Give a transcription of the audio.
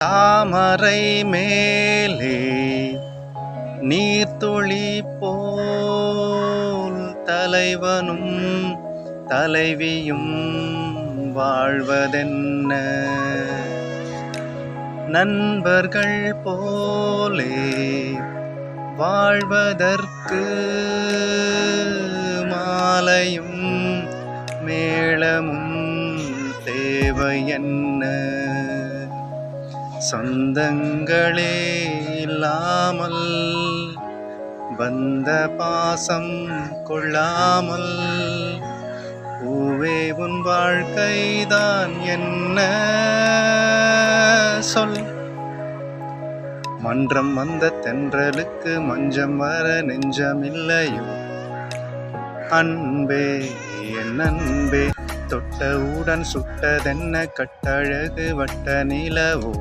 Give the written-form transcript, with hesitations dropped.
தாமரை மேலே நீர்த்துளி போல் தலைவனும் தலைவியும் வாழ்வதென்ன? நண்பர்கள் போலே வாழ்வதற்கு மாலையும் மேளமும் தேவை என்ன? சொந்தங்களே இல்லாமல் வந்த பாசம் கொள்ளாமல் பூவே உன் வாழ்க்கைதான் என்ன சொல்? மன்றம் வந்த தென்றலுக்கு மஞ்சம் வர நெஞ்சமில்லையோ? அன்பே என் அன்பே, தொட்டவுடன் சுட்டதென்ன கட்டழகு வட்ட நிலவோ?